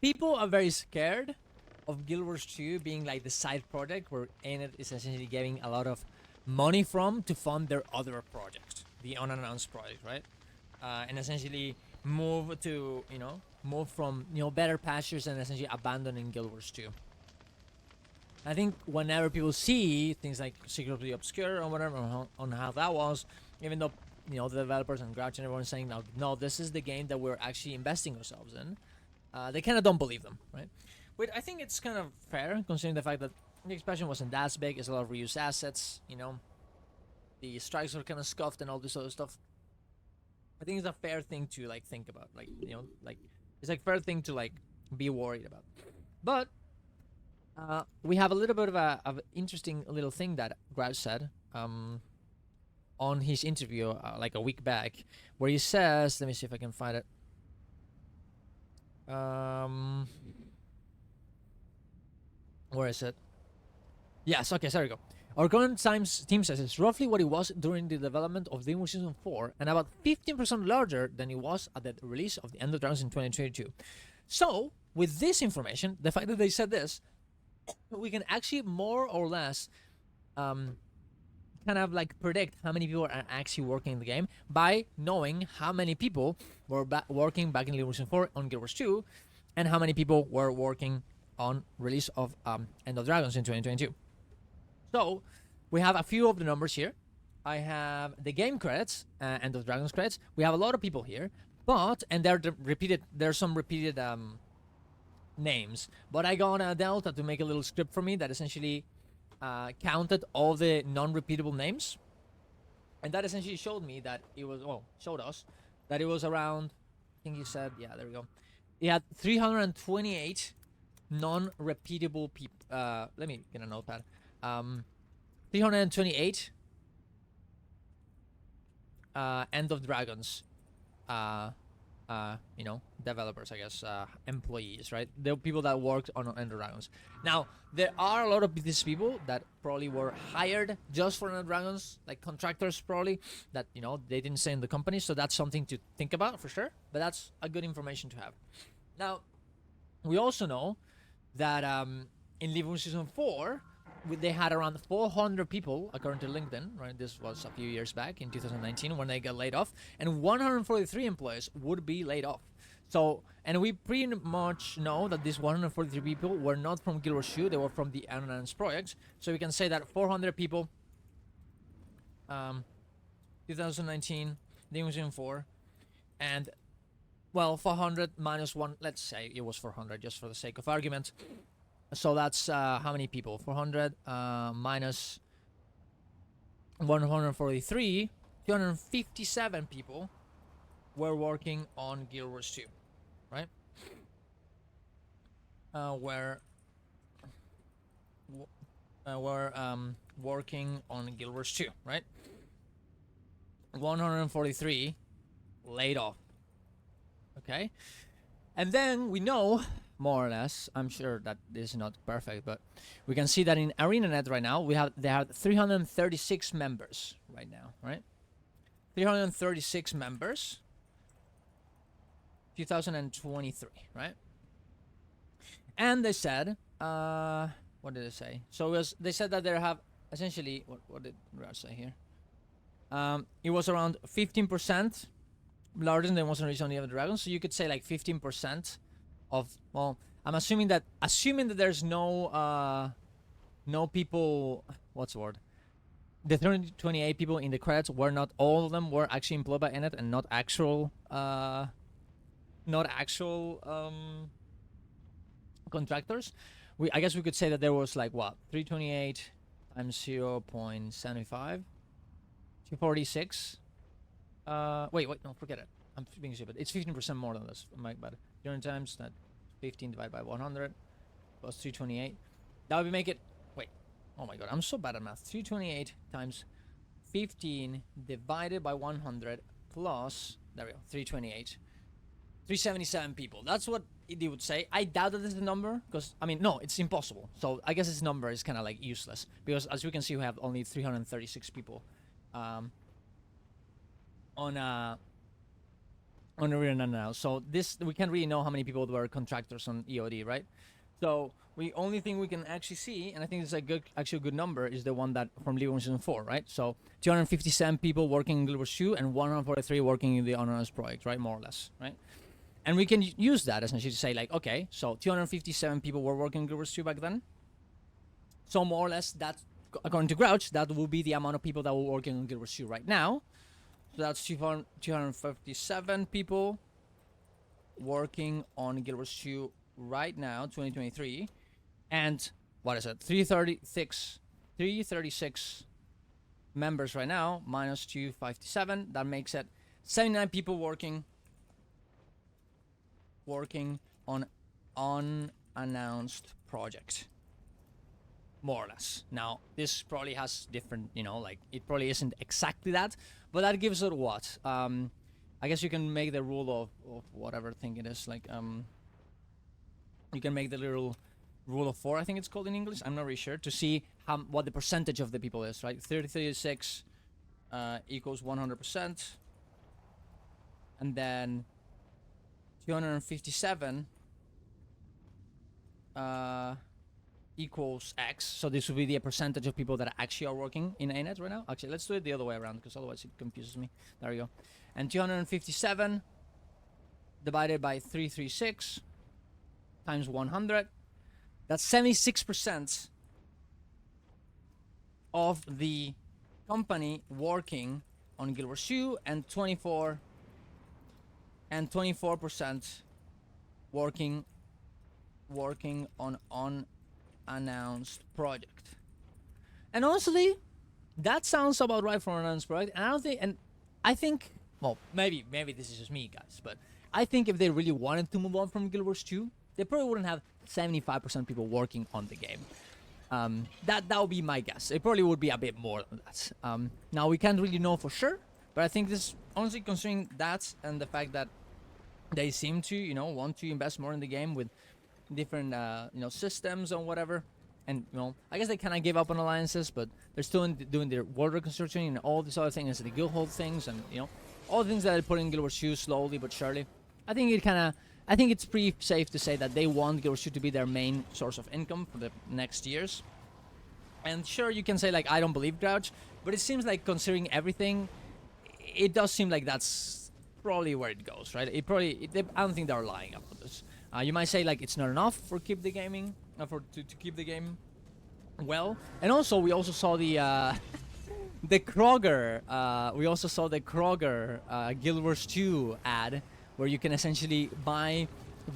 People are very scared of Guild Wars 2 being like the side project where Ened is essentially getting a lot of money from to fund their other project, the unannounced project, right? And essentially move to, move from, better pastures and essentially abandoning Guild Wars 2. I think whenever people see things like Secretly Obscure or whatever on how that was, even though the developers and Grouch and everyone saying no, this is the game that we're actually investing ourselves in, they kind of don't believe them, right? But I think it's kind of fair considering the fact that the expansion wasn't that big. It's a lot of reused assets, the strikes were kind of scuffed and all this other stuff. I think it's a fair thing to like think about, like it's like fair thing to like be worried about. But we have a little bit of a interesting little thing that Grouch said on his interview like a week back, where he says, let me see if I can find it. Where is it? Yes, okay, so there we go. Our current team size is roughly what it was during the development of Demon Season 4 and about 15% larger than it was at the release of the End of Dragons in 2022. So, with this information, the fact that they said this, we can actually more or less kind of like predict how many people are actually working in the game by knowing how many people were working back in Demon Season 4 on Guild Wars 2 and how many people were working on release of End of Dragons in 2022. So we have a few of the numbers here. I have the game credits, End of Dragons credits. We have a lot of people here, and they're repeated. There's some repeated names, but I got Delta to make a little script for me that essentially counted all the non-repeatable names, and that essentially showed me that it was showed us that it was around. I think he said, yeah, there we go. He had 328 non-repeatable people. Let me get a notepad. 328 End of Dragons developers, I guess, employees, right? There are people that worked on End of Dragons. Now, there are a lot of these people that probably were hired just for End of Dragons, like contractors probably, that, they didn't stay in the company, so that's something to think about for sure, but that's a good information to have. Now, we also know that in Living Season 4, they had around 400 people, according to LinkedIn, right? This was a few years back in 2019 when they got laid off, and 143 employees would be laid off. So, and we pretty much know that these 143 people were not from Guild Wars 2, they were from the Unannounced projects. So we can say that 400 people, 2019, Demon Season 4, and 400 minus 1, let's say it was 400 just for the sake of argument. So that's how many people? 400 minus 143, 257 people were working on Guild Wars 2, right? Were working on Guild Wars 2, right? 143 laid off. Okay? And then we know, more or less, I'm sure that this is not perfect, but we can see that in ArenaNet right now, they have 336 members right now, right? 336 members, 2023, right? And they said, what did they say? So they said that they have essentially, what did Raj say here? It was around 15% larger than was originally of the Dragons. So you could say like 15% of, I'm assuming that there's no people, what's the word? The 328 people in the credits were not all of them were actually employed by Ennet and not actual contractors. I guess we could say that there was like 328 times 0.75, 246. Wait, no, forget it. I'm being stupid. It's 15% more than this. My bad. 300 times that 15 divided by 100 plus 328. That would make it. Wait. Oh my god, I'm so bad at math. 328 times 15 divided by 100 plus, there we go, 328. 377 people. That's what they would say. I doubt that this is the number because, no, it's impossible. So I guess this number is kind of like useless because as you can see, we have only 336 people on Unwritten unannounced. So this, we can't really know how many people were contractors on EOD, right? So we only thing we can actually see, and I think it's a good, actually good number, is the one that from League of Season 4, right? So 257 people working in Guild Wars 2 and 143 working in the unannounced project, right? More or less, right? And we can use that essentially to say like, okay, so 257 people were working in Guild Wars 2 back then. So more or less, that, according to Grouch, that will be the amount of people that were working on Guild Wars 2 right now. So that's 257 people working on Guild Wars 2 right now, 2023. And what is it? 336 members right now, minus 257. That makes it 79 people working on unannounced project. More or less. Now, this probably has different, you know, like, it probably isn't exactly that, but that gives it what? I guess you can make the rule of whatever thing it is, like, you can make the little rule of 4, I think it's called in English, I'm not really sure, to see what the percentage of the people is, right? 36 equals 100%, and then 257 equals X, so this would be the percentage of people that actually are working in ANET right now. Actually, let's do it the other way around, because otherwise it confuses me. There we go. And 257 divided by 336 times 100, that's 76% of the company working on Guild Wars 2, and 24% working on unannounced project. And honestly, that sounds about right for an unannounced project. And I think, well, maybe this is just me, guys, but I think if they really wanted to move on from Guild Wars 2, they probably wouldn't have 75% people working on the game. That would be my guess. It probably would be a bit more than that. Now, we can't really know for sure, but I think this, honestly, considering that and the fact that they seem to, you know, want to invest more in the game with different, you know, systems and whatever. And, you know, I guess they kind of gave up on alliances, but they're still doing their world reconstruction and all these other things, the guild hold things, and, you know, all the things that they put in Guild Wars 2 slowly but surely. I think it's pretty safe to say that they want Guild Wars 2 to be their main source of income for the next years. And sure, you can say, like, I don't believe Grouch, but it seems like, considering everything, it does seem like that's probably where it goes, right? I don't think they're lying up for this. You might say, like, it's not enough for keep the gaming, to keep the game well. And also, we also saw the the Kroger. We also saw the Kroger Guild Wars 2 ad, where you can essentially buy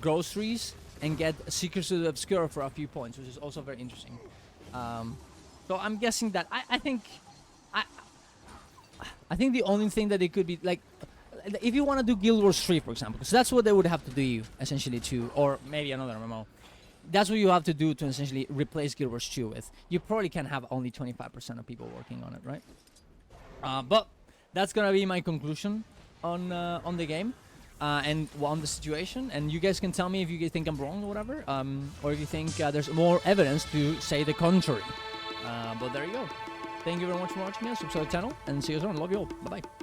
groceries and get Secrets of the Obscure for a few points, which is also very interesting. So I'm guessing that I think the only thing that it could be, like, if you want to do Guild Wars 3, for example, because that's what they would have to do, essentially, or maybe another MMO. That's what you have to do to essentially replace Guild Wars 2 with. You probably can have only 25% of people working on it, right? But that's gonna be my conclusion on the game and on the situation. And you guys can tell me if you think I'm wrong or whatever, or if you think there's more evidence to say the contrary. But there you go. Thank you very much for watching. Subscribe to the channel, and see you soon. Love you all. Bye bye.